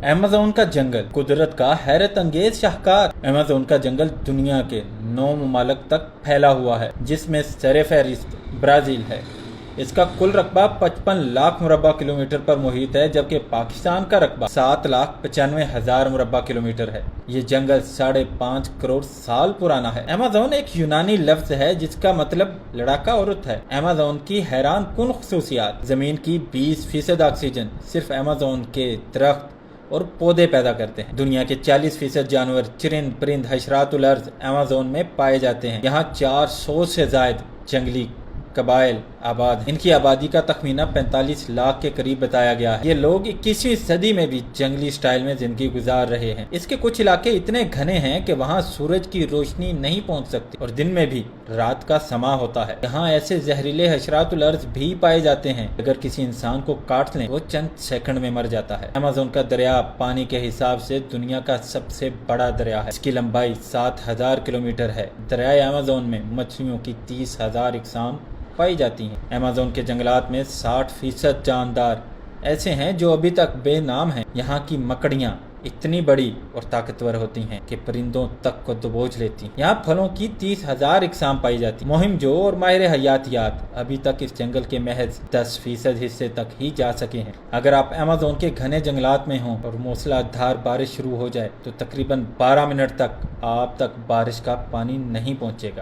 Amazon का जंगल कुदरत का हैरत अंगेज शाहकार। अमेज़न का जंगल दुनिया के 9 ममालिक तक फैला हुआ है, जिसमें सरफहरिस्त ब्राज़ील है। इसका कुल रकबा 55 लाख मुरब्बा किलोमीटर पर मुहित है, जबकि पाकिस्तान का रकबा 7,95,000 मुरब्बा किलोमीटर है। ये जंगल 5.5 करोड़ साल पुराना है। अमेज़न एक यूनानी लफ्ज है जिसका मतलब लड़ाका औरत है। अमेज़न की हैरान कुन खुसूसियात: जमीन की 20% ऑक्सीजन सिर्फ अमेज़न के दरख्त और पौधे पैदा करते हैं। दुनिया के 40% जानवर, चरिंद, परिंद, हशरातुल अर्ज़ अमेज़न में पाए जाते हैं। यहाँ 400 से ज़ायद जंगली कबाइल आबाद हैं। इनकी आबादी का तखमीना 45 लाख के करीब बताया गया है। ये लोग 21वीं सदी में भी जंगली स्टाइल में जिंदगी गुजार रहे हैं। इसके कुछ इलाके इतने घने हैं कि वहाँ सूरज की रोशनी नहीं पहुँच सकती और दिन में भी रात का समा होता है। यहाँ ऐसे जहरीले हशरातुल अर्ज़ भी पाए जाते हैं, अगर किसी इंसान को काट लें वो चंद सेकंड में मर जाता है। अमेज़न का दरिया पानी के हिसाब से दुनिया का सबसे बड़ा दरिया है। इसकी लंबाई 7,000 किलोमीटर है। दरियाए अमेज़न में मछलियों की 30,000 इकसाम पाई जाती हैं। अमेज़न के जंगलात में 60% जानदार ऐसे हैं जो अभी तक बेनाम हैं। यहाँ की मकड़ियाँ इतनी बड़ी और ताकतवर होती हैं कि परिंदों तक को दबोच लेती हैं। यहाँ फलों की 30,000 इकसाम पाई जाती हैं। मुहिम जो और माहिर हयातियात अभी तक इस जंगल के महज 10% हिस्से तक ही जा सके हैं। अगर आप अमेज़न के घने जंगलात में हों और मूसलाधार बारिश शुरू हो जाए तो तकरीबन 12 मिनट तक आप तक बारिश का पानी नहीं पहुँचेगा।